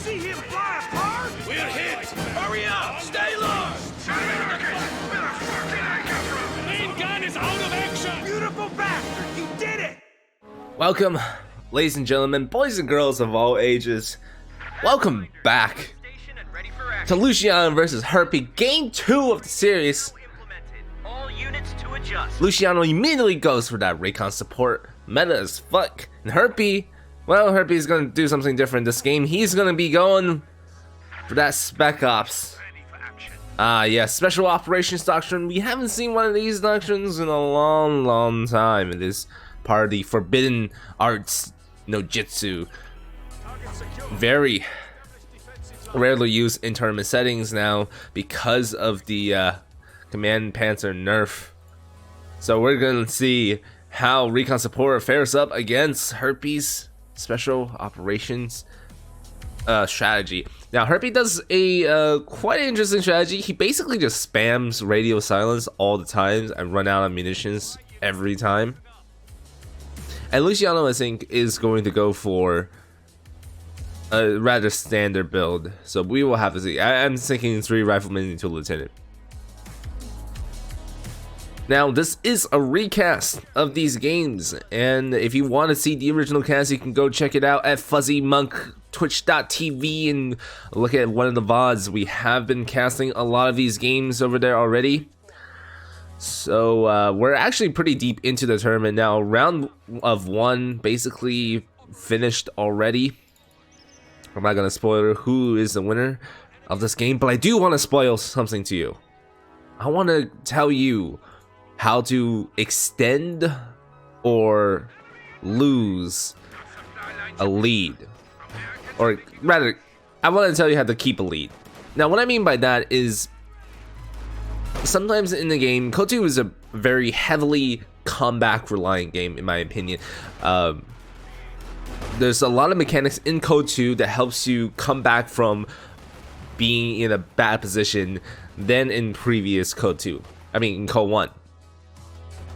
see him fly a car? We're hit! Hurry up! Stay low! Main gun is out of action! Beautiful bastard! You did it! Welcome, ladies and gentlemen, boys and girls of all ages. Welcome back to Luciano versus Herpy, game 2 of the series. Luciano immediately goes for that recon support, meta as fuck. And Herpy, well, Herpy is gonna do something different this game. He's gonna be going for that Spec Ops. Yes, Special Operations Doctrine. We haven't seen one of these doctrines in a long time. It is part of the Forbidden Arts no Jitsu. Very rarely used in tournament settings now because of the Command Panzer nerf. So we're gonna see how recon support fares up against Herpy's special operations strategy. Now Herpy does a quite interesting strategy. He basically just spams radio silence all the time and run out of munitions every time. And Luciano, I think, is going to go for a rather standard build. So we will have to see. I'm thinking 3 riflemen into lieutenant. Now, this is a recast of these games, and if you want to see the original cast, you can go check it out at fuzzymonk.twitch.tv and look at one of the VODs. We have been casting a lot of these games over there already. So we're actually pretty deep into the tournament now. Round of 1 basically finished already. I'm not going to spoil who is the winner of this game, but I do want to spoil something to you. I want to tell you how to extend or lose a lead, or rather, I want to tell you how to keep a lead. Now, what I mean by that is sometimes in the game, KOTU is a very heavily comeback reliant game, in my opinion. There's a lot of mechanics in KOTU that helps you come back from being in a bad position than in previous KOTU. I mean, in KO1.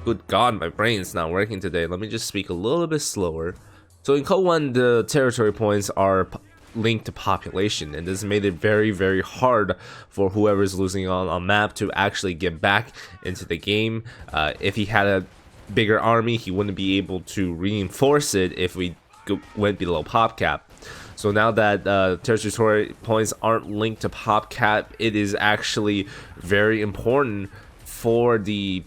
Good God, my brain's not working today. Let me just speak a little bit slower. So in KO1, the territory points are linked to population, and this made it very hard for whoever's losing on map to actually get back into the game. If he had a bigger army, he wouldn't be able to reinforce it if we went below pop cap. So now that territory points aren't linked to pop cap, it is actually very important for the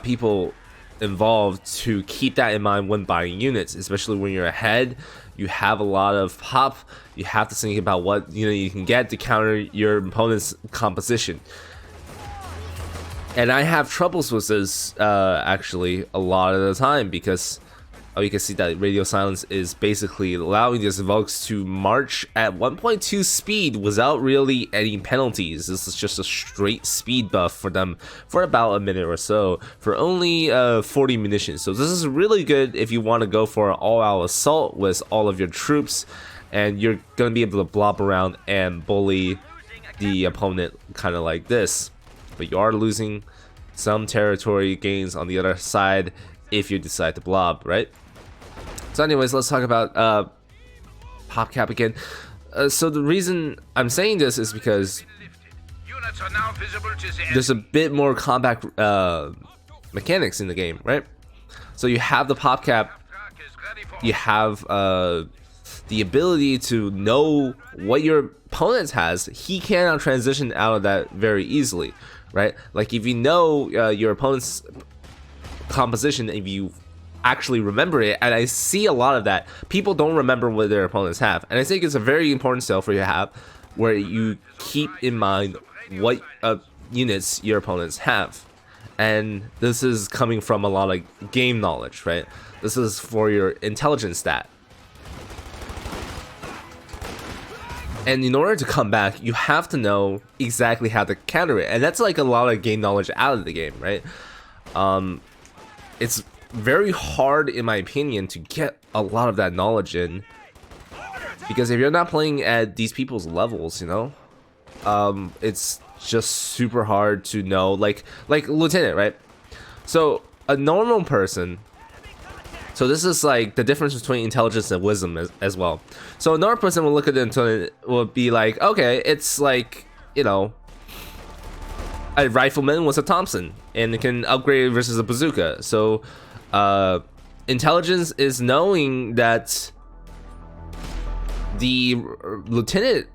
people involved to keep that in mind when buying units, especially when you're ahead. You have a lot of pop. You have to think about what you can get to counter your opponent's composition. And I have troubles with this actually a lot of the time because you can see that radio silence is basically allowing these Volks to march at 1.2 speed without really any penalties. This is just a straight speed buff for them for about a minute or so for only 40 munitions. So this is really good if you want to go for an all-out assault with all of your troops, and you're going to be able to blob around and bully the opponent kind of like this. But you are losing some territory gains on the other side if you decide to blob, right? So anyways, let's talk about PopCap again. So the reason I'm saying this is because there's a bit more combat mechanics in the game, right? So you have the PopCap, you have the ability to know what your opponent has. He cannot transition out of that very easily, right? Like if you know your opponent's composition, if you actually remember it, and I see a lot of that. People don't remember what their opponents have, and I think it's a very important skill for you to have, where you keep in mind what units your opponents have. And this is coming from a lot of game knowledge, right? This is for your intelligence stat. And in order to come back, you have to know exactly how to counter it, and that's like a lot of game knowledge out of the game, right? It's very hard, in my opinion, to get a lot of that knowledge in, because if you're not playing at these people's levels, it's just super hard to know, like lieutenant, right? So a normal person So this is like the difference between intelligence and wisdom as well. So a normal person will look at it and will be like, okay, it's like, you know, a rifleman was a Thompson and it can upgrade versus a bazooka. So intelligence is knowing that the Lieutenant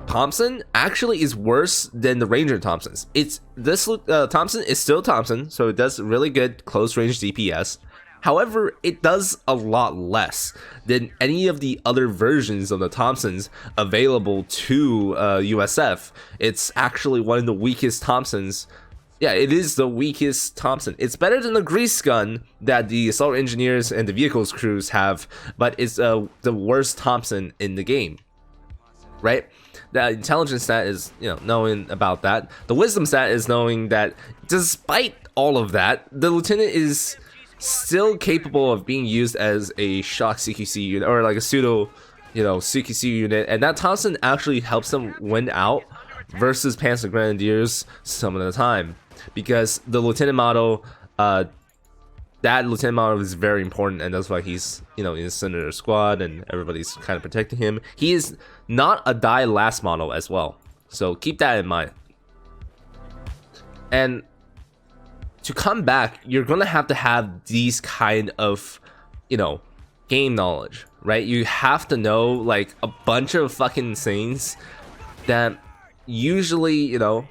Thompson actually is worse than the Ranger Thompsons. It's this Thompson is still Thompson, so it does really good close range DPS. However, it does a lot less than any of the other versions of the Thompsons available to USF. It's actually one of the weakest Thompsons. Yeah, it is the weakest Thompson. It's better than the grease gun that the assault engineers and the vehicles crews have, but it's the worst Thompson in the game, right? The intelligence stat is, you know, knowing about that. The wisdom stat is knowing that despite all of that, the lieutenant is still capable of being used as a shock CQC unit or like a pseudo, you know, CQC unit, and that Thompson actually helps them win out versus Panzer Grenadiers some of the time, because the lieutenant model, that lieutenant model is very important, and that's why he's, you know, in the center of the squad and everybody's kind of protecting him. He is not a die last model as well, so keep that in mind. And to come back, you're gonna have to have these kind of, you know, game knowledge, right? You have to know like a bunch of fucking things that usually, you know,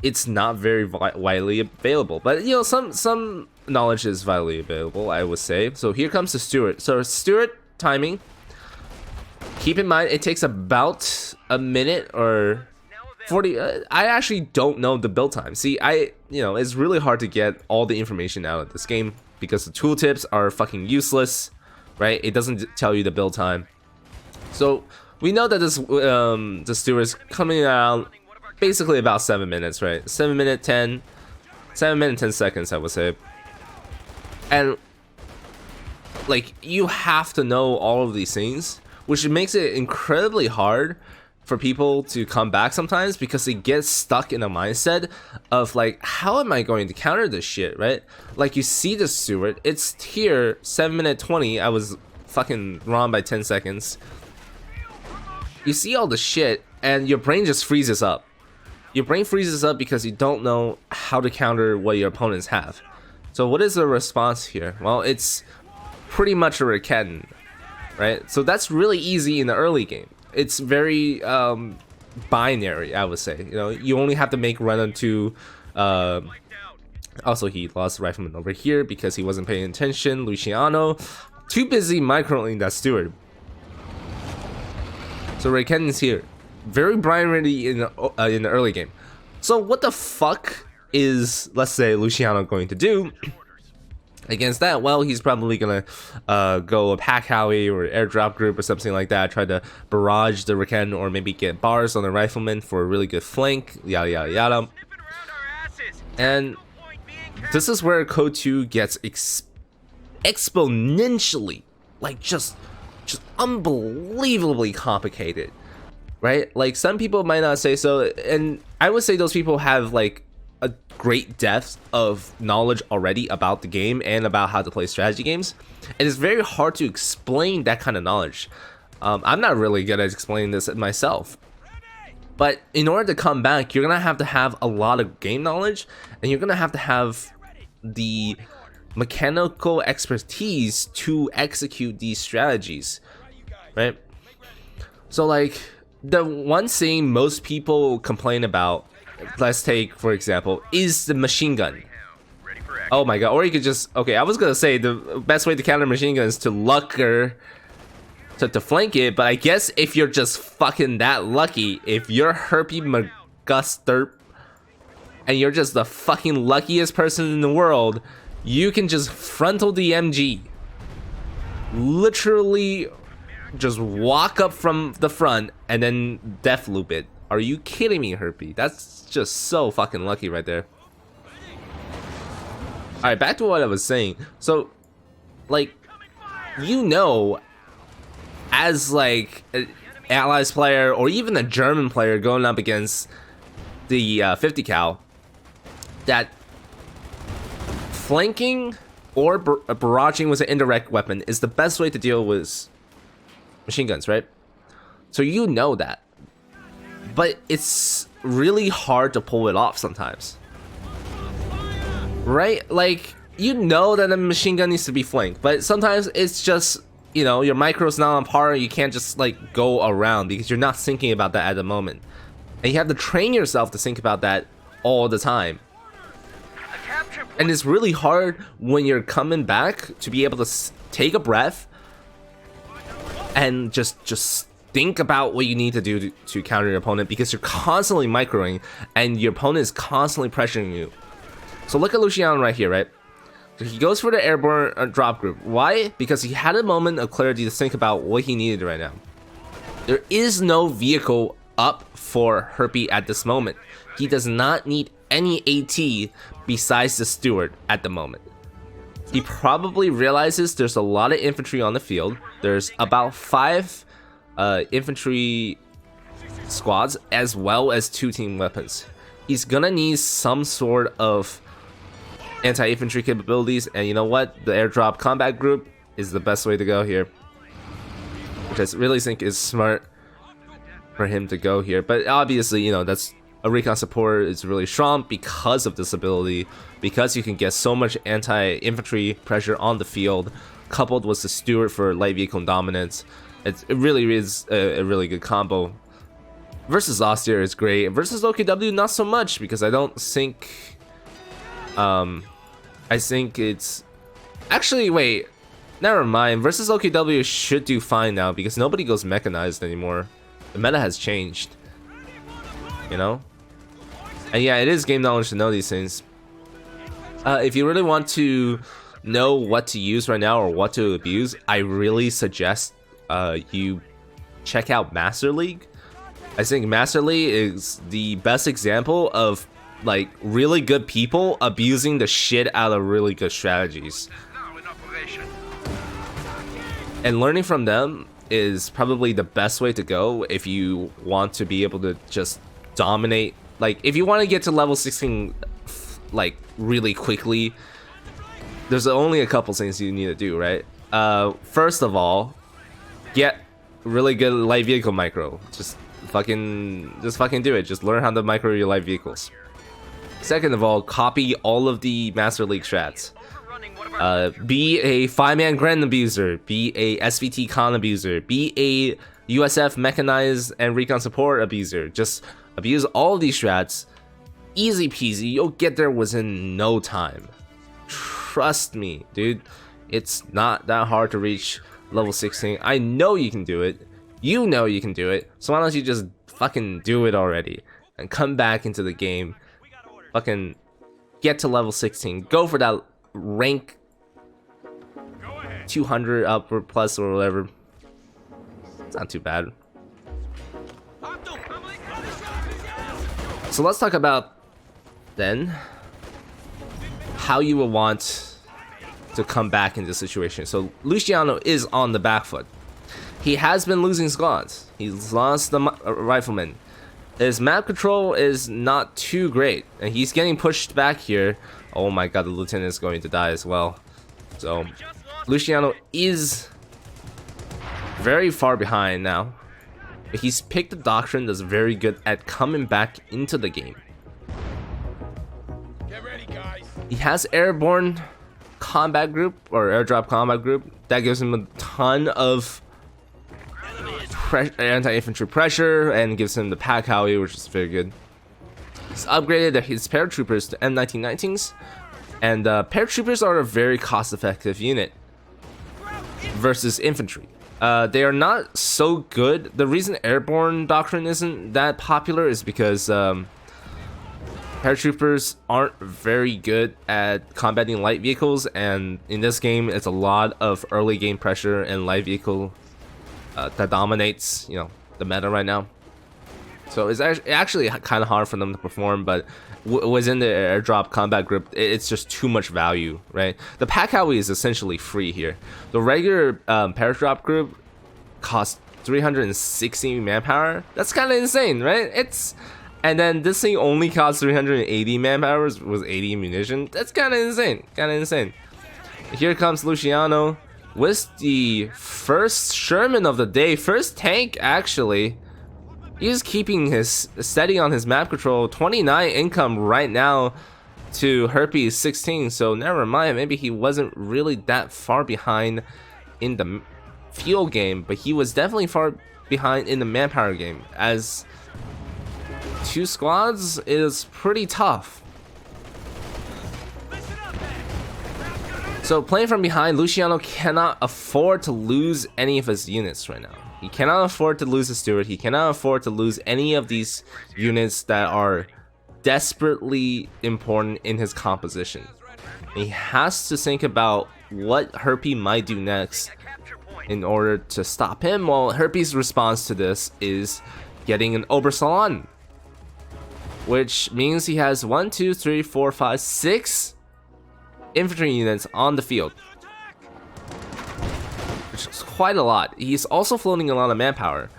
it's not very widely available, but you know, some knowledge is widely available, I would say. So here comes the Stewart. So Stewart timing, keep in mind it takes about a minute or 40. I actually don't know the build time. See, you know, it's really hard to get all the information out of this game because the tooltips are fucking useless, right? It doesn't tell you the build time. So we know that this the Stewart is coming out basically about 7 minutes, right? 7 minute 10 seconds, I would say. And like, you have to know all of these things, which makes it incredibly hard for people to come back sometimes, because they get stuck in a mindset of like, how am I going to counter this shit, right? Like, you see the Stewart, it's here 7 minute 20. I was fucking wrong by 10 seconds. You see all the shit and your brain just freezes up. Your brain freezes up because you don't know how to counter what your opponents have. So what is the response here? Well, it's pretty much a cannon, right? So that's really easy in the early game. It's very binary, I would say. You know, you only have to make run onto. Also, he lost the rifleman over here because he wasn't paying attention. Luciano, too busy microing that Stewart. So Ray Cannon's here, very binary in the early game. So what the fuck is, let's say, Luciano going to do against that? Well, he's probably gonna go a pack howie or airdrop group or something like that, try to barrage the Raken, or maybe get bars on the rifleman for a really good flank, yada yada yada. And this is where Code 2 gets exponentially, like just unbelievably complicated, right? Like, some people might not say so, and I would say those people have like a great depth of knowledge already about the game and about how to play strategy games, and it's very hard to explain that kind of knowledge. I'm not really good at explaining this myself, but in order to come back, you're gonna have to have a lot of game knowledge, and you're gonna have to have the mechanical expertise to execute these strategies, right? So like, the one thing most people complain about, let's take for example, is the machine gun. Oh my god. Or you could just, okay, I was gonna say the best way to counter machine gun is to lucker to flank it, but I guess if you're just fucking that lucky, if you're Herpy McGusterp and you're just the fucking luckiest person in the world, you can just frontal the MG, literally just walk up from the front and then death loop it. Are you kidding me, Herpy? That's just so fucking lucky right there. Alright, back to what I was saying. So, like, you know, as like an Allies player or even a German player going up against the 50 cal, that flanking or barraging with an indirect weapon is the best way to deal with machine guns, right? So you know that. But it's really hard to pull it off sometimes. Right? Like, you know that a machine gun needs to be flanked, but sometimes it's just, you know, your micro's not on par, you can't just like go around because you're not thinking about that at the moment. And you have to train yourself to think about that all the time. And it's really hard when you're coming back to be able to take a breath and just think about what you need to do to counter your opponent, because you're constantly microing and your opponent is constantly pressuring you. So look at Luciano right here, right? So he goes for the airborne drop group. Why? Because he had a moment of clarity to think about what he needed right now. There is no vehicle up for Herpy at this moment. He does not need any AT besides the Steward at the moment. He probably realizes there's a lot of infantry on the field. There's about 5 infantry squads as well as 2 team weapons. He's gonna need some sort of anti-infantry capabilities, and you know what? The airdrop combat group is the best way to go here, which I really think is smart for him to go here. But obviously, you know, that's a recon support is really strong because of this ability, because you can get so much anti-infantry pressure on the field, coupled with the Steward for light vehicle dominance. It really is a really good combo. Versus Austere is great. Versus OKW, not so much, because I don't think... I think it's... Actually, wait. Never mind. Versus OKW should do fine now, because nobody goes mechanized anymore. The meta has changed. You know? And yeah, it is game knowledge to know these things. If you really want to know what to use right now or what to abuse, I really suggest you check out Master League. I think Master League is the best example of like really good people abusing the shit out of really good strategies. And learning from them is probably the best way to go if you want to be able to just dominate. Like, if you want to get to level 16 like really quickly, there's only a couple things you need to do, right? First of all, get really good light vehicle micro. Just fucking do it. Just learn how to micro your light vehicles. Second of all, copy all of the Master League strats. Be a 5-man Grand Abuser, be a SVT Con Abuser, be a USF Mechanized and Recon Support Abuser. Just abuse all of these strats. Easy peasy, you'll get there within no time. Trust me, dude. It's not that hard to reach level 16. I know you can do it. You know you can do it. So why don't you just fucking do it already and come back into the game. Fucking get to level 16. Go for that rank 200 up or plus or whatever. It's not too bad. So let's talk about then how you will want to come back into the situation. So Luciano is on the back foot. He has been losing squads. He's lost the rifleman. His map control is not too great, and he's getting pushed back here. Oh my god, the lieutenant is going to die as well. So Luciano is very far behind now. But he's picked a doctrine that's very good at coming back into the game. Get ready, guys. He has airborne combat group or airdrop combat group that gives him a ton of anti-infantry pressure and gives him the pack Howie, which is very good. He's upgraded his paratroopers to M1919s, and paratroopers are a very cost-effective unit versus infantry. They are not so good. The reason airborne doctrine isn't that popular is because paratroopers aren't very good at combating light vehicles, and in this game it's a lot of early game pressure and light vehicle that dominates, you know, the meta right now. So it's actually kind of hard for them to perform, but within the airdrop combat group, it's just too much value, right? The pack Howie is essentially free here. The regular paradrop group costs 360 manpower. That's kind of insane, right? And then this thing only costs 380 manpower with 80 munition. That's kind of insane, Here comes Luciano with the first Sherman of the day, first tank actually. He's keeping his steady on his map control. 29 income right now to Herpy 16, so never mind. Maybe he wasn't really that far behind in the field game, but he was definitely far behind in the manpower game, as 2 squads is pretty tough. So playing from behind, Luciano cannot afford to lose any of his units right now. He cannot afford to lose a steward. He cannot afford to lose any of these units that are desperately important in his composition. He has to think about what Herpy might do next in order to stop him. Well, Herpy's response to this is getting an Obersalon, which means he has 1, 2, 3, 4, 5, 6 infantry units on the field, which is quite a lot. He's also floating a lot of manpower,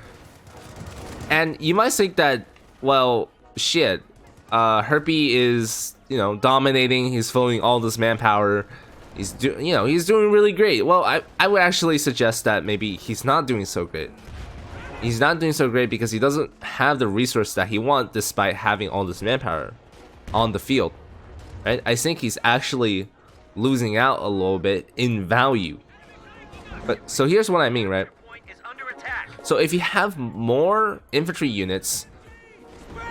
and you might think that, well, shit, Herpy is, you know, dominating. He's floating all this manpower. He's doing really great. Well, I would actually suggest that maybe he's not doing so great. He's not doing so great because he doesn't have the resource that he wants, despite having all this manpower on the field. Right? I think he's actually losing out a little bit in value. But so here's what I mean, right? So if you have more infantry units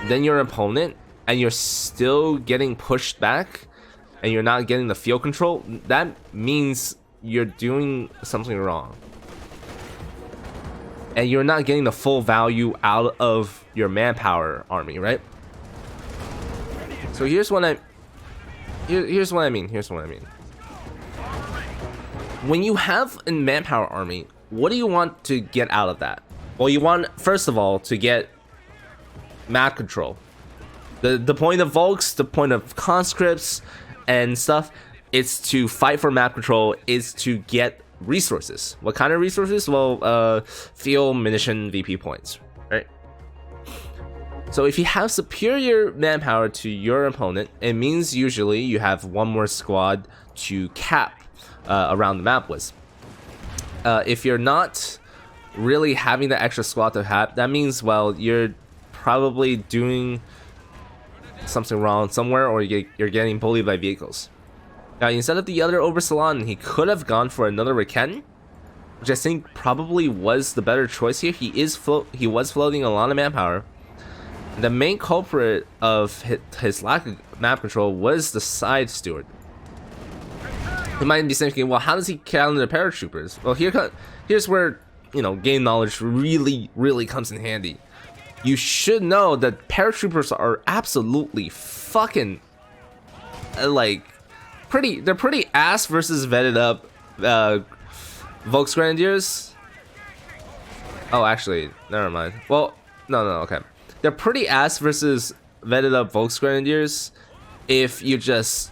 than your opponent, and you're still getting pushed back, and you're not getting the field control, that means you're doing something wrong. And you're not getting the full value out of your manpower army, right? So here's what I mean. When you have a manpower army, what do you want to get out of that? Well, you want, first of all, to get map control. The point of Volks, the point of conscripts and stuff, is to fight for map control, is to get resources. What kind of resources? Well, fuel, munition, VP points, right? So if you have superior manpower to your opponent, it means usually you have one more squad to cap around the map with. If you're not really having the extra squad to have, that means, well, you're probably doing something wrong somewhere, or you're getting bullied by vehicles. Now, instead of the other Obersalon, he could have gone for another Riken, which I think probably was the better choice here. He was floating a lot of manpower. The main culprit of his lack of map control was the side steward. You might be thinking, well, how does he counter the paratroopers? Well, here's where, you know, game knowledge really comes in handy. You should know that paratroopers are absolutely fucking they're pretty ass versus vetted up Volksgrenadiers. Oh, actually, never mind. Well, no, okay. They're pretty ass versus vetted up Volksgrenadiers if you just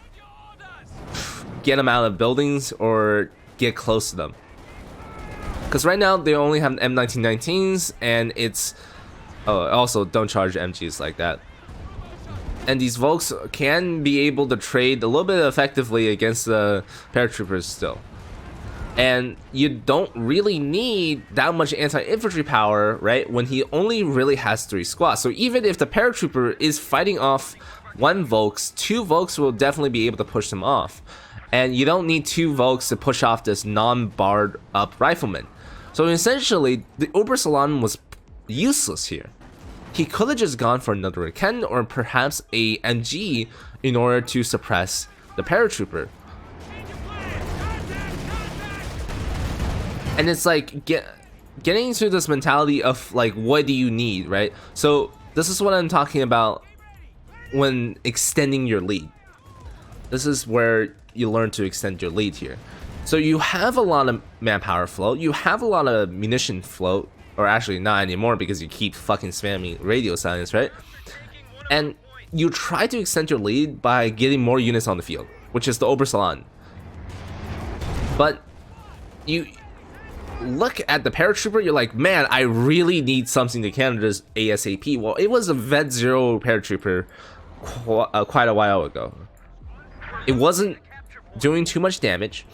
get them out of buildings or get close to them. Because right now they only have M1919s, and it's also don't charge MGs like that. And these Volks can be able to trade a little bit effectively against the paratroopers still. And you don't really need that much anti-infantry power, right, when he only really has 3 squads. So even if the paratrooper is fighting off 1 Volks, 2 Volks will definitely be able to push them off. And you don't need 2 Volks to push off this non-barred up rifleman. So essentially, the Obersalon was useless here. He could have just gone for another Riken or perhaps a MG in order to suppress the paratrooper. And it's like getting into this mentality of like, what do you need, right? So this is what I'm talking about when extending your lead. This is where you learn to extend your lead here. So you have a lot of manpower float, you have a lot of munition float, or actually not anymore because you keep fucking spamming radio silence, right? And you try to extend your lead by getting more units on the field, which is the Obersalon. But you look at the paratrooper, you're like, man, I really need something to counter this ASAP. Well, it was a Vet 0 paratrooper quite a while ago. It wasn't doing too much damage.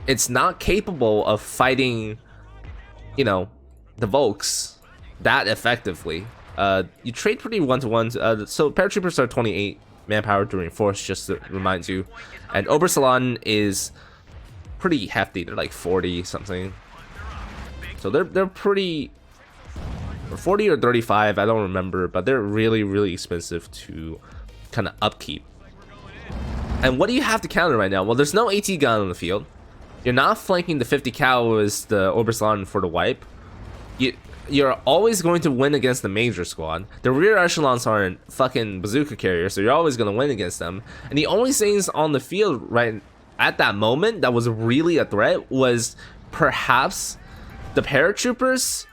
it's not capable of fighting, you know, the Volks that effectively. You trade pretty one-to-one. So paratroopers are 28 manpower during force, just to remind you, and Obersalon is pretty hefty. They're like 40 something. So they're pretty, 40 or 35, I don't remember, but they're really expensive to kind of upkeep. And what do you have to counter right now? Well, there's no AT gun on the field. You're not flanking the 50 cal as the Obersalon for the wipe. You're always going to win against the major squad. The rear echelons aren't fucking bazooka carriers, so you're always going to win against them. And the only things on the field right at that moment that was really a threat was perhaps the paratroopers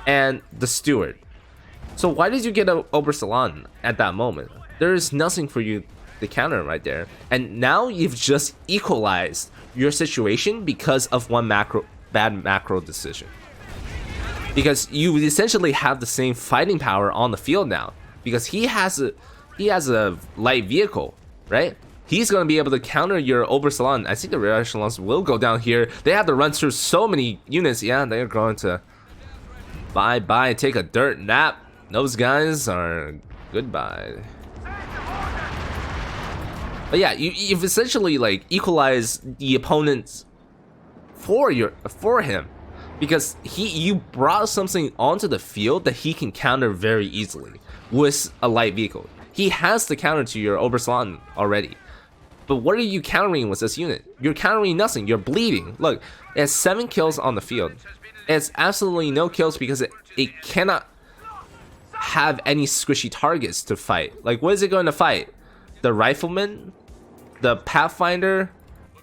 and the steward. So why did you get an Obersalon at that moment? There is nothing for you to counter right there. And now you've just equalized your situation because of one bad macro decision. Because you essentially have the same fighting power on the field now. Because he has a light vehicle, right? He's going to be able to counter your Obersalon. I think the rear echelons will go down here. They have to run through so many units. Yeah, they're going to bye, take a dirt nap. Those guys are goodbye. But yeah, you've essentially like equalized the opponents for him. Because you brought something onto the field that he can counter very easily with a light vehicle. He has the counter to your Obersalon already. But what are you countering with this unit? You're countering nothing. You're bleeding. Look, it has 7 kills on the field. It has absolutely no kills because it cannot have any squishy targets to fight. Like, what is it going to fight? The rifleman? The Pathfinder?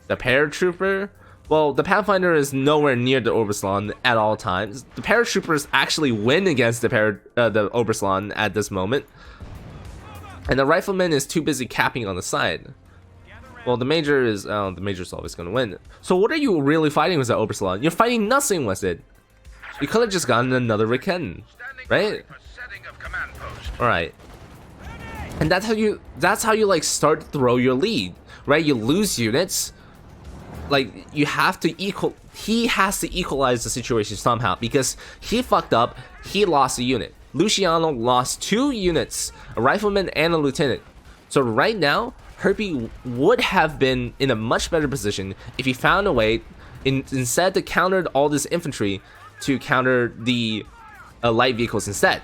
The paratrooper? Well, the Pathfinder is nowhere near the Obersalon at all times. The paratroopers actually win against the Obersalon at this moment. And the rifleman is too busy capping on the side. Well, the Major's always going to win. So what are you really fighting with the Obersalon? You're fighting nothing with it. You could have just gotten another Riken, right? Alright. And that's how you like start to throw your lead, right? You lose units. Like, you have to he has to equalize the situation somehow because he fucked up. He lost a unit. Luciano lost 2 units, a rifleman and a lieutenant. So right now, Herpy would have been in a much better position if he found a way, instead to counter all this infantry, to counter the light vehicles instead.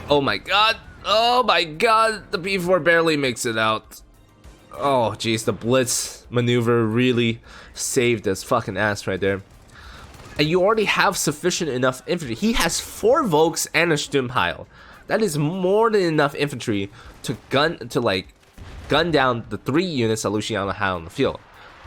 Oh my god, the P4 barely makes it out. Oh jeez, the blitz maneuver really saved his fucking ass right there. And you already have sufficient enough infantry. He has 4 Volks and a Sturmpile. That is more than enough infantry to gun down the 3 units that Luciano had on the field.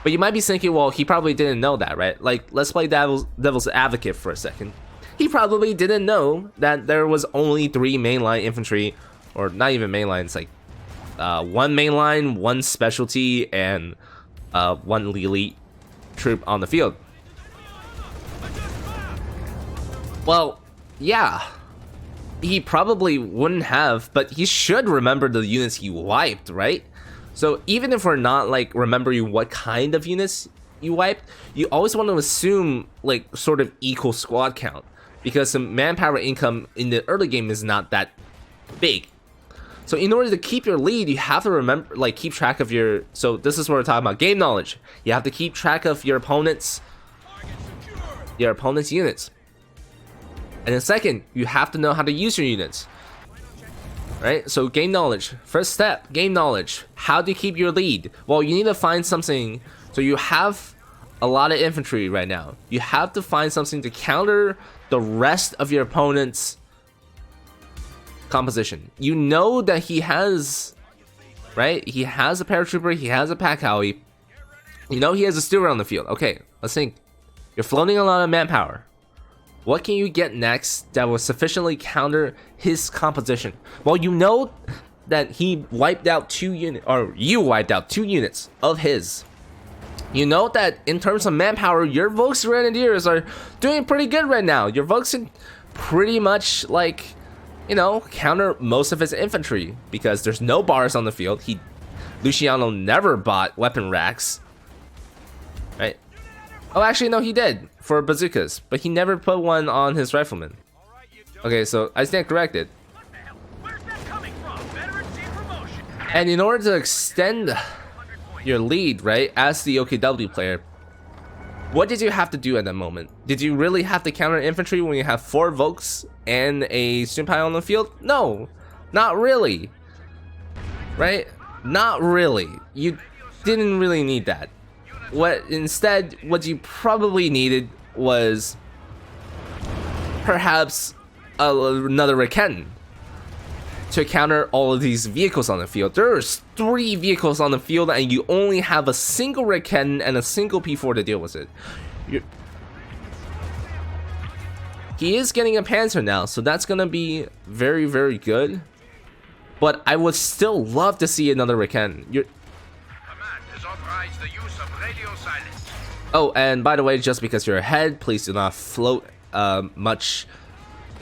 But you might be thinking, well, he probably didn't know that, right? Like, let's play devil's advocate for a second. He probably didn't know that there was only 3 mainline infantry, or not even mainline, it's like 1 mainline, 1 specialty, and 1 elite troop on the field. Well, yeah, he probably wouldn't have, but he should remember the units he wiped, right? So even if we're not like remembering what kind of units you wiped, you always want to assume like sort of equal squad count, because the manpower income in the early game is not that big. So in order to keep your lead, you have to remember, like, keep track of your, so this is what we're talking about, game knowledge. You have to keep track of your opponent's units. And then second, you have to know how to use your units. Right? So game knowledge. First step, game knowledge. How do you keep your lead? Well, you need to find something. So you have a lot of infantry right now. You have to find something to counter the rest of your opponent's composition. You know that he has, right? He has a paratrooper, he has a pack howie. You know he has a steward on the field. Okay, let's think. You're floating a lot of manpower. What can you get next that will sufficiently counter his composition? Well, you know that he wiped out 2 units, or you wiped out 2 units of his. You know that in terms of manpower, your Volks Grenadiers are doing pretty good right now. Your Volks can pretty much, like, you know, counter most of his infantry because there's no bars on the field. Luciano never bought weapon racks. right? Oh, actually, no, he did for bazookas, but he never put one on his rifleman. Okay, so I stand corrected. Where's that coming from? Veteran team promotion. And in order to extend your lead, right, as the OKW player, what did you have to do at that moment? Did you really have to counter infantry when you have 4 Volks and a Stimpai on the field? No, not really, right? Not really. You didn't really need that. What you probably needed was perhaps another Riken to counter all of these vehicles on the field. There's 3 vehicles on the field and you only have a single Riken and a single P4 to deal with it. He is getting a Panzer now, so that's gonna be very, very good. But I would still love to see another Riken. Oh, and by the way, just because you're ahead, please do not float much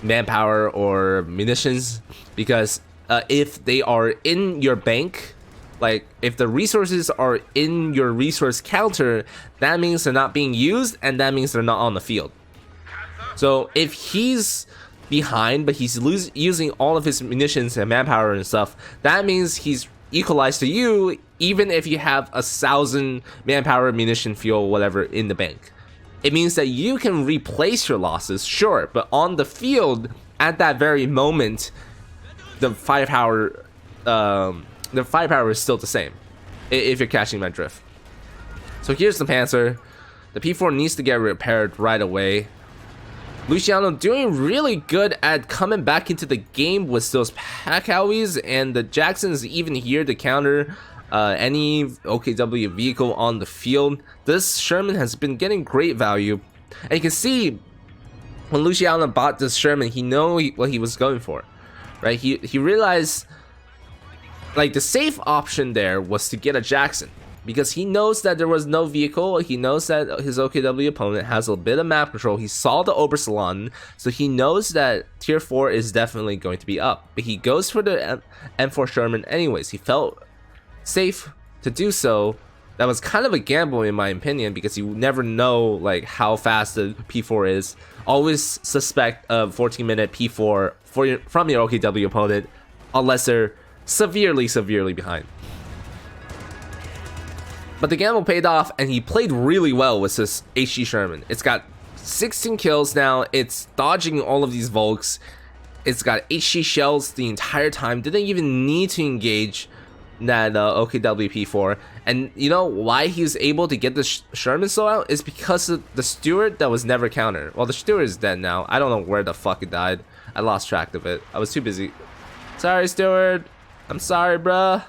manpower or munitions, because if they are in your bank, like if the resources are in your resource counter, that means they're not being used, and that means they're not on the field. So if he's behind, but he's using all of his munitions and manpower and stuff, that means he's equalized to you, even if you have 1,000 manpower, munition, fuel, whatever in the bank. It means that you can replace your losses, sure, but on the field, at that very moment, the firepower is still the same, if you're catching my drift. So here's the Panzer. The P4 needs to get repaired right away. Luciano doing really good at coming back into the game with those pack howies, and the Jackson's even here to counter any OKW vehicle on the field. This Sherman has been getting great value, and you can see when Luciano bought this Sherman, he knew what he was going for, right? He realized like the safe option there was to get a Jackson, because he knows that there was no vehicle. He knows that his OKW opponent has a bit of map control. He saw the Obersalon, so he knows that tier 4 is definitely going to be up. But he goes for the M4 Sherman anyways. He felt safe to do so. That was kind of a gamble in my opinion, because you never know like how fast the P4 is. Always suspect a 14-minute P4 from your OKW opponent, unless they're severely behind. But the gamble paid off, and he played really well with this HG Sherman. It's got 16 kills now. It's dodging all of these Volks. It's got HG shells the entire time. Didn't even need to engage that OKW P4. And you know why he's able to get the Sherman so out? Is because of the Stewart that was never countered. Well, the Stewart is dead now. I don't know where the fuck it died. I lost track of it. I was too busy. Sorry, Stewart. I'm sorry, bruh.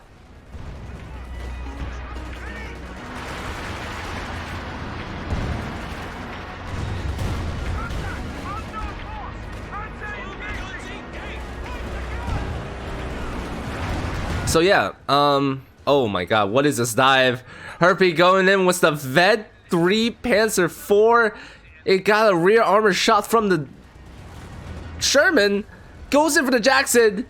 So yeah, oh my god, what is this dive? Herpy going in with the Vet 3 Panzer 4. It got a rear armor shot from the Sherman. Goes in for the Jackson.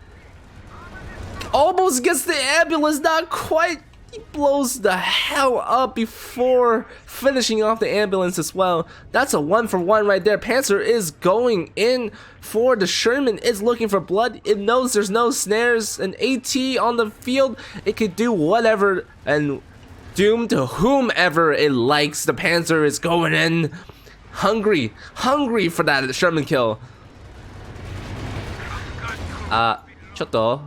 Almost gets the ambulance, not quite. He blows the hell up before finishing off the ambulance as well. That's a 1-for-1 right there. Panzer is going in for the Sherman. It's looking for blood. It knows there's no snares. An AT on the field. It could do whatever and doom to whomever it likes. The Panzer is going in. Hungry for that Sherman kill. Chotto.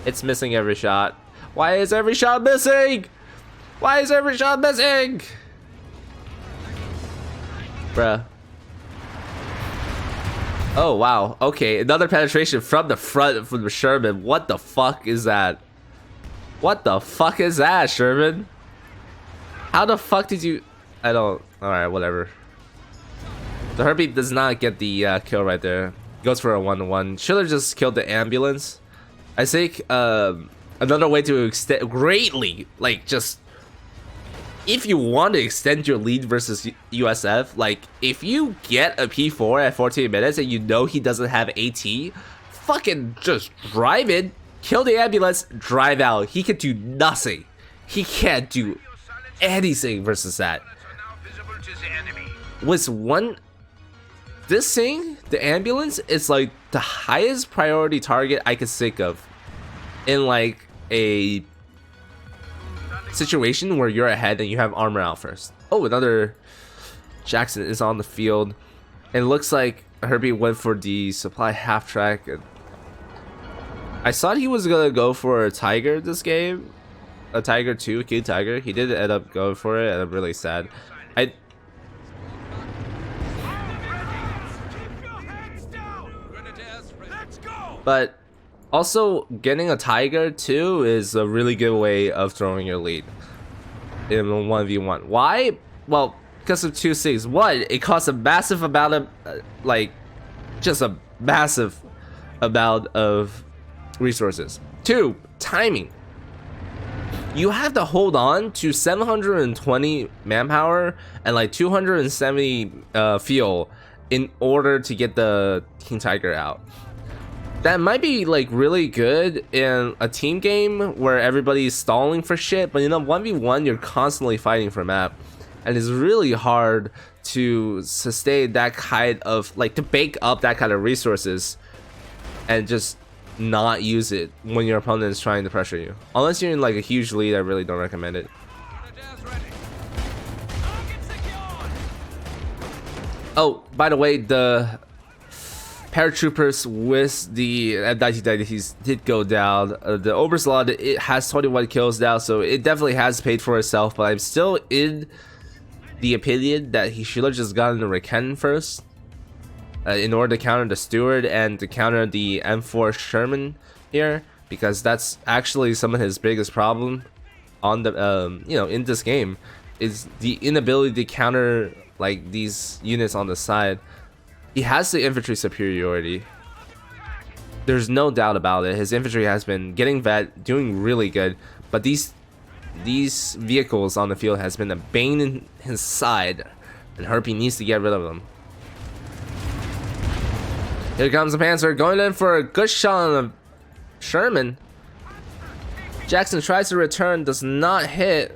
It's missing every shot. Why is every shot missing? Why is every shot missing? Bruh. Oh, wow. Okay, another penetration from the front from the Sherman. What the fuck is that? What the fuck is that, Sherman? How the fuck did you... I don't... Alright, whatever. The Herpy does not get the kill right there. Goes for a 1-1. Should have just killed the ambulance. I think another way to extend greatly, like just if you want to extend your lead versus USF, like if you get a P4 at 14 minutes and you know he doesn't have AT, fucking just drive in, kill the ambulance, drive out. He can do nothing. He can't do anything versus that. Was one this thing, the ambulance, is like the highest priority target I could think of in like a situation where you're ahead and you have armor out first. Oh, another Jackson is on the field. It looks like Herpy went for the supply half track. I thought he was gonna go for a Tiger this game, a Tiger 2, Kid Tiger. He did end up going for it, and I'm really sad. But also, getting a Tiger 2 is a really good way of throwing your lead in 1v1. Why? Well, because of two things. One, it costs a massive amount of, just a massive amount of resources. Two, timing. You have to hold on to 720 manpower and like 270 fuel in order to get the King Tiger out. That might be like really good in a team game where everybody's stalling for shit, but 1v1 you're constantly fighting for map, and it's really hard to sustain that kind of to bake up that kind of resources and just not use it when your opponent is trying to pressure you. Unless you're in like a huge lead, I really don't recommend it. Oh, by the way, the paratroopers with the M1990s did go down. The Oberslot, it has 21 kills now, so it definitely has paid for itself, but I'm still in the opinion that he should have just gotten the Riken first in order to counter the Steward and to counter the M4 Sherman here, because that's actually some of his biggest problem on the in this game, is the inability to counter like these units on the side. He has the infantry superiority. There's no doubt about it. His infantry has been getting vet, doing really good, but these vehicles on the field has been a bane in his side, and Herpy needs to get rid of them. Here comes the Panzer, going in for a good shot on the Sherman. Jackson tries to return, does not hit.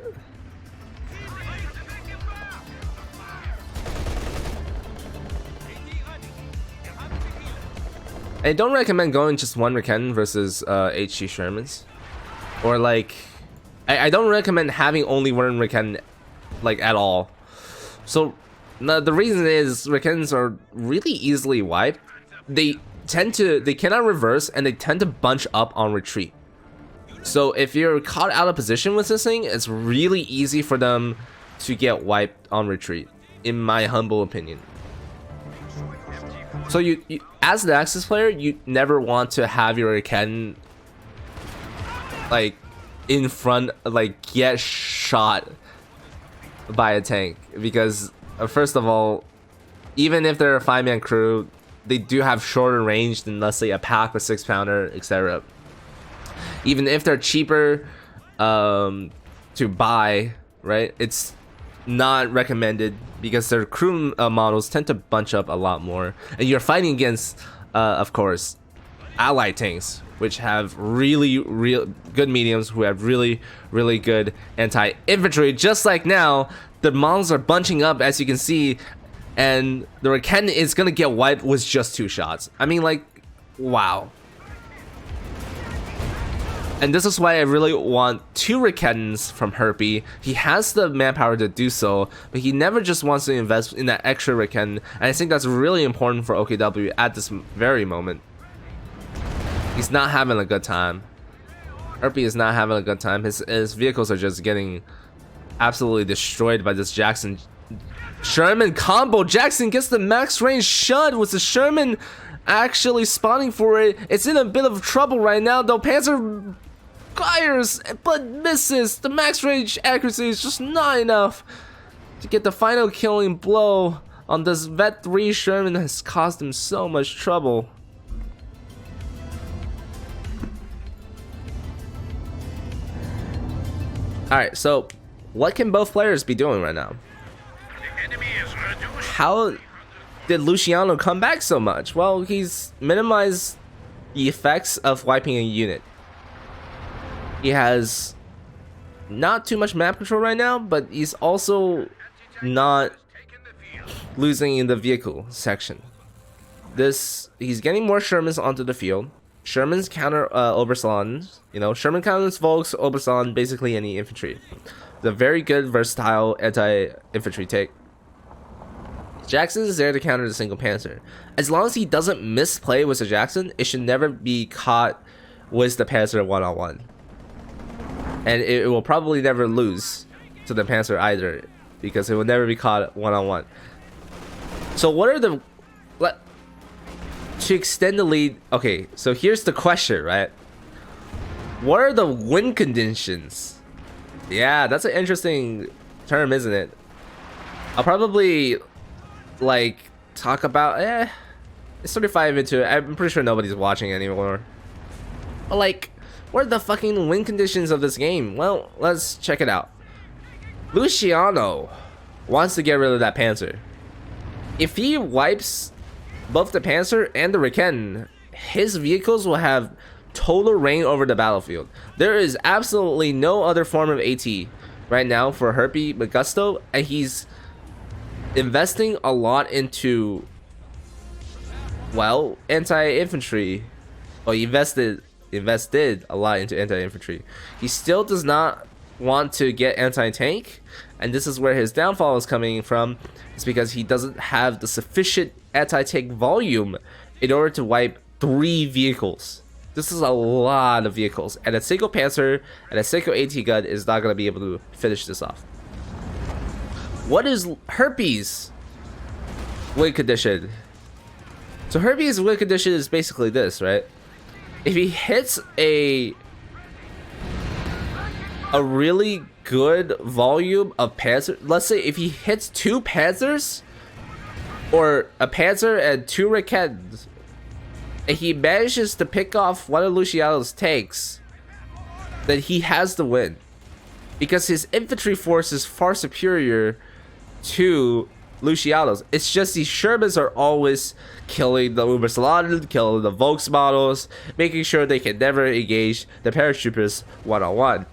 I don't recommend going just one Riken versus HG Shermans, or I don't recommend having only one Riken at all. So the reason is Rikens are really easily wiped. They cannot reverse, and they tend to bunch up on retreat. So if you're caught out of position with this thing, it's really easy for them to get wiped on retreat, in my humble opinion. So you as the Axis player, you never want to have your Riken in front, get shot by a tank, because first of all, even if they're a 5-man crew, they do have shorter range than, let's say, a pack with 6-pounder, etc. Even if they're cheaper to buy, right? It's not recommended because their crew models tend to bunch up a lot more, and you're fighting against, of course, allied tanks, which have really good mediums, who have really good anti-infantry. Just like now, the models are bunching up, as you can see, and the Riken is gonna get wiped with just 2 shots. I mean, wow. And this is why I really want 2 Rikens from Herpy. He has the manpower to do so, but he never just wants to invest in that extra Riken, and I think that's really important for OKW at this very moment. He's not having a good time. Herpy is not having a good time. His vehicles are just getting absolutely destroyed by this Jackson Sherman combo. Jackson gets the max range shot with the Sherman actually spawning for it. It's in a bit of trouble right now, though. Panzer fires but misses. The max range accuracy is just not enough to get the final killing blow on this Vet 3 Sherman. Has caused him so much trouble. Alright, so what can both players be doing right now? How did Luciano come back so much? Well, he's minimized the effects of wiping a unit. He has not too much map control right now, but he's also not losing in the vehicle section. He's getting more Shermans onto the field. Shermans counter Obersalons. You know, Sherman counters Volks, Obersalon, basically any infantry. It's a very good, versatile anti-infantry take. Jackson is there to counter the single panzer. As long as he doesn't misplay with the Jackson, it should never be caught with the panzer one-on-one. And it will probably never lose to the panzer either, because it will never be caught one-on-one. So what are the... To extend the lead... Okay, so here's the question, right? What are the win conditions? Yeah, that's an interesting term, isn't it? I'll probably... like talk about it's 35 into it. I'm pretty sure nobody's watching anymore, but like, what are the fucking win conditions of this game? Well, let's check it out. Luciano wants to get rid of that panzer. If he wipes both the panzer and the Riken, his vehicles will have total reign over the battlefield. There is absolutely no other form of AT right now for Herpy but Gusto, and he's investing a lot into, well, anti-infantry. Well, he invested a lot into anti-infantry. He still does not want to get anti-tank, and this is where his downfall is coming from. It's because he doesn't have the sufficient anti-tank volume in order to wipe 3 vehicles. This is a lot of vehicles, and a single panzer and a single AT gun is not going to be able to finish this off. What is Herpy's win condition? So Herpy's win condition is basically this, right? If he hits a really good volume of panzer, let's say if he hits 2 panzers or a panzer and 2 Rikens, and he manages to pick off one of Luciano's tanks, then he has the win, because his infantry force is far superior to Luciano's. It's just these Shermans are always killing the Obersalon, killing the Volks models, making sure they can never engage the paratroopers one-on-one.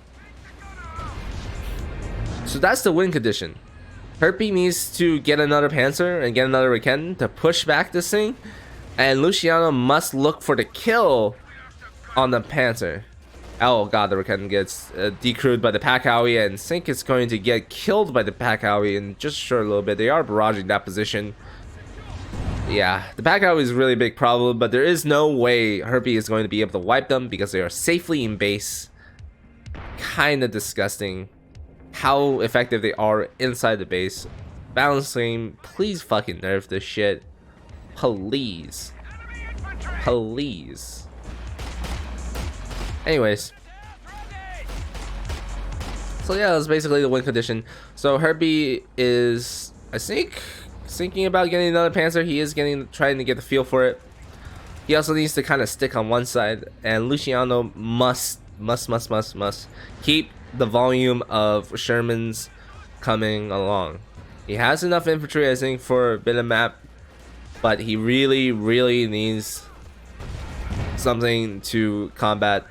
So that's the win condition. Herpy needs to get another panzer and get another Riken to push back this thing, and Luciano must look for the kill on the panzer. Oh god, the Riken gets decrewed by the Pack Howie, and Sink is going to get killed by the Pack Howie in just a short little bit. They are barraging that position. Yeah, the Pack Howie is a really big problem, but there is no way Herpy is going to be able to wipe them because they are safely in base. Kinda disgusting how effective they are inside the base. Balancing, please fucking nerf this shit. Please. Please. Anyways, so yeah, that's basically the win condition. So Herpy is, I think, thinking about getting another panzer. He is trying to get the feel for it. He also needs to kind of stick on one side, and Luciano must keep the volume of Shermans coming along. He has enough infantry, I think, for a bit of map, but he really needs something to combat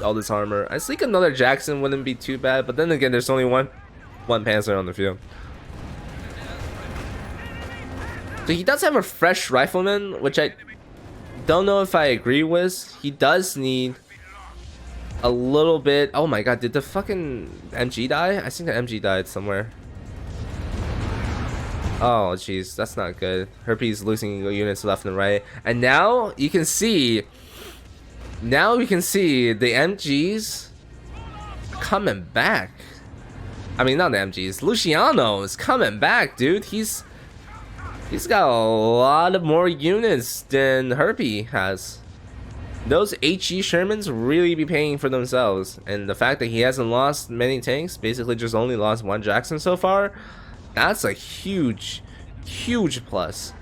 all this armor. I think another Jackson wouldn't be too bad, but then again, there's only one panzer on the field. So he does have a fresh rifleman, which I don't know if I agree with. He does need a little bit. Oh my god, did the fucking MG die? I think the MG died somewhere. Oh jeez, that's not good. Herpy's losing units left and right, and now you can see. Now we can see the MGs coming back. I mean, not the MGs. Luciano is coming back, dude. He's got a lot of more units than Herpy has. Those HE Shermans really be paying for themselves, and the fact that he hasn't lost many tanks, basically just only lost 1 Jackson so far, that's a huge plus.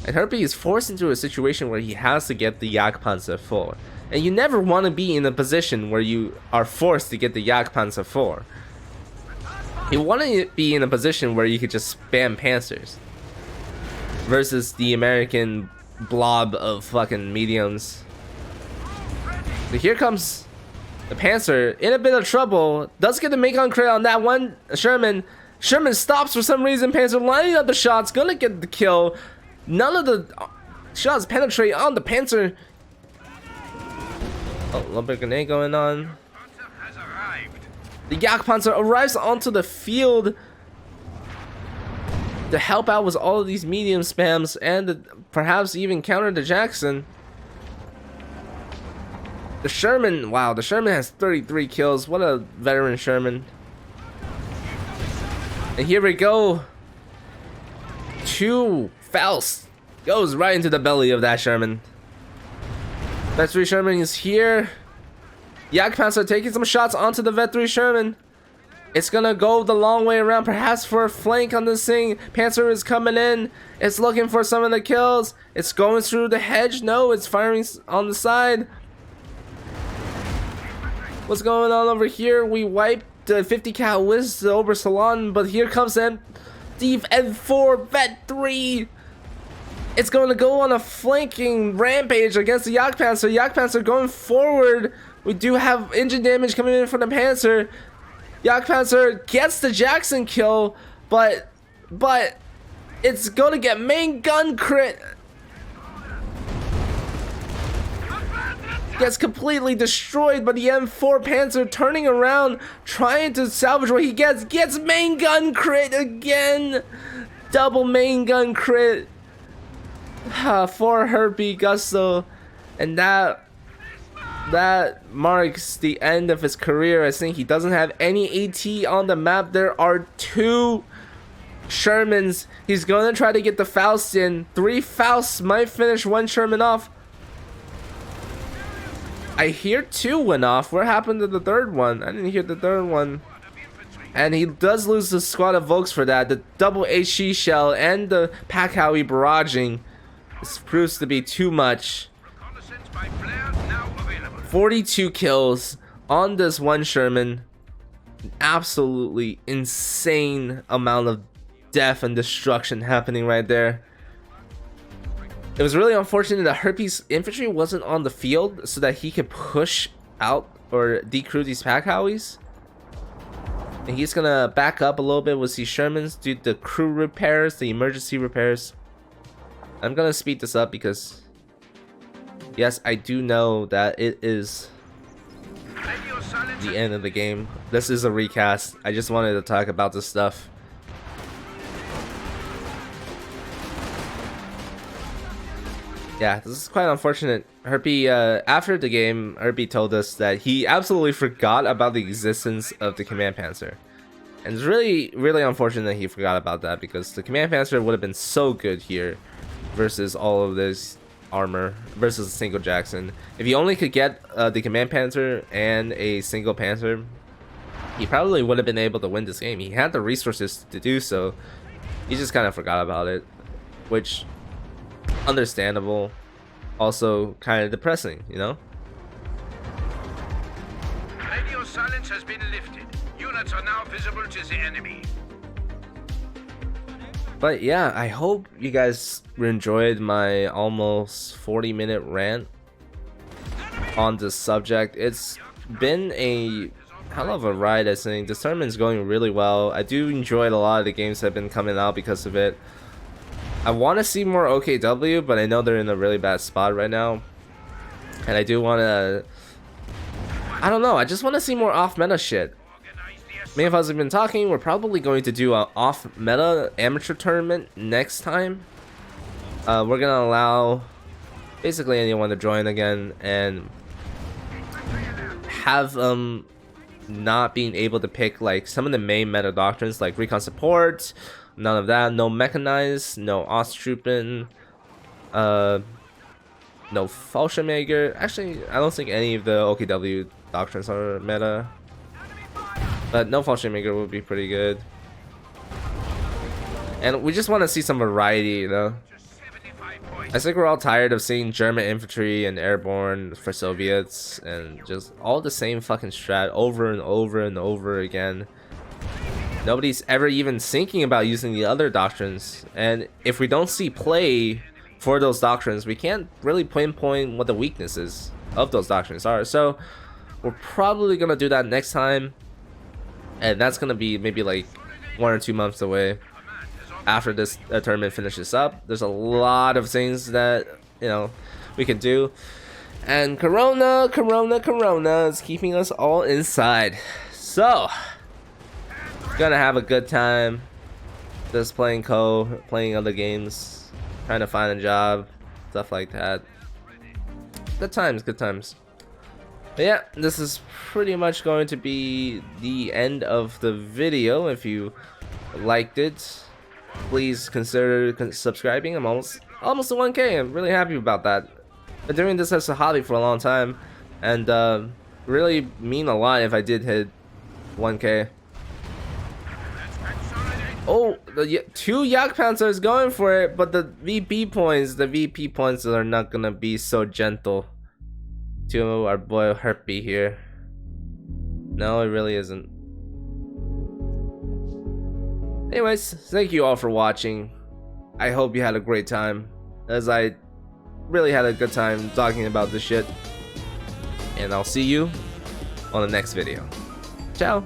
And Herpy is forced into a situation where he has to get the Jagdpanzer 4. And you never want to be in a position where you are forced to get the Jagdpanzer 4. You want to be in a position where you could just spam panzers. Versus the American blob of fucking mediums. So here comes The Panzer in a bit of trouble. Does get the Macon crit on that one Sherman. Sherman stops for some reason. Panzer lining up the shots. Gonna get the kill. None of the shots penetrate on the Panzer. Oh, a little bit of grenade going on. The Jagdpanzer arrives onto the field to help out with all of these medium spams and perhaps even counter the Jackson. The Sherman, wow, the Sherman has 33 kills. What a veteran Sherman. And here we go. 2 Faust goes right into the belly of that Sherman. Vet 3 Sherman is here. Jagdpanzer taking some shots onto the Vet 3 Sherman. It's gonna go the long way around, perhaps for a flank on this thing. Panzer is coming in. It's looking for some of the kills. It's going through the hedge. No, it's firing on the side. What's going on over here? We wiped the 50 cal with the Obersalon, but here comes Steve N4 Vet 3. It's going to go on a flanking rampage against the Jagdpanzer. Jagdpanzer going forward. We do have engine damage coming in from the Panzer. Jagdpanzer gets the Jackson kill, but it's going to get main gun crit. Gets completely destroyed by the M4 Panzer, turning around, trying to salvage what he gets main gun crit again. Double main gun crit for Herpy Gusto, and that marks the end of his career. I think he doesn't have any AT on the map. There are 2 Shermans. He's going to try to get the Faust in. 3 Fausts might finish 1 Sherman off. I hear 2 went off. What happened to the 3rd one? I didn't hear the 3rd one. And he does lose the squad of Volks for that. The double HE shell and the Pack Howie barraging. This proves to be too much. 42 kills on this 1 Sherman. Absolutely insane amount of death and destruction happening right there. It was really unfortunate that Herpy's infantry wasn't on the field so that he could push out or decrew these Pack Howies. And he's gonna back up a little bit with these Shermans, do the crew repairs, the emergency repairs. I'm gonna speed this up because, yes, I do know that it is the end of the game. This is a recast. I just wanted to talk about this stuff. Yeah, this is quite unfortunate. Herpy, after the game, Herpy told us that he absolutely forgot about the existence of the Command Panzer. And it's really, really unfortunate that he forgot about that, because the Command Panzer would have been so good here versus all of this armor, versus a single Jackson. If he only could get the Command Panzer and a single Panzer, he probably would have been able to win this game. He had the resources to do so. He just kind of forgot about it, which, understandable, also kind of depressing, you know. Radio silence has been lifted. Units are now visible to the enemy. But yeah, I hope you guys enjoyed my almost 40-minute rant on this subject. It's been a hell of a ride. I think this tournament's going really well. I do enjoy a lot of the games that have been coming out because of it. I want to see more OKW, but I know they're in a really bad spot right now. And I do want to, I don't know, I just want to see more off-meta shit. Me and Fuzz have been talking. We're probably going to do an off-meta amateur tournament next time. We're going to allow basically anyone to join again and have not being able to pick like some of the main meta doctrines like recon support. None of that. No mechanized, no Osttruppen, no Fallschirmjäger. Actually, I don't think any of the OKW doctrines are meta, but no Fallschirmjäger would be pretty good. And we just want to see some variety, you know. I think we're all tired of seeing German infantry and airborne for Soviets and just all the same fucking strat over and over and over again. Nobody's ever even thinking about using the other doctrines, and if we don't see play for those doctrines, we can't really pinpoint what the weaknesses of those doctrines are. So we're probably gonna do that next time, and that's gonna be maybe like 1 or 2 months away after this tournament finishes up. There's a lot of things that, you know, we can do, and Corona is keeping us all inside. So gonna have a good time just playing playing other games, trying to find a job, stuff like that. Good times. But yeah, this is pretty much going to be the end of the video. If you liked it, please consider subscribing. I'm almost to 1K. I'm really happy about that. Been doing this as a hobby for a long time, and really mean a lot if I did hit 1K. Oh, the 2 Jagdpanzers going for it, but the VP points are not gonna be so gentle to our boy Herpy here. No, it really isn't. Anyways, thank you all for watching. I hope you had a great time, as I really had a good time talking about this shit. And I'll see you on the next video. Ciao.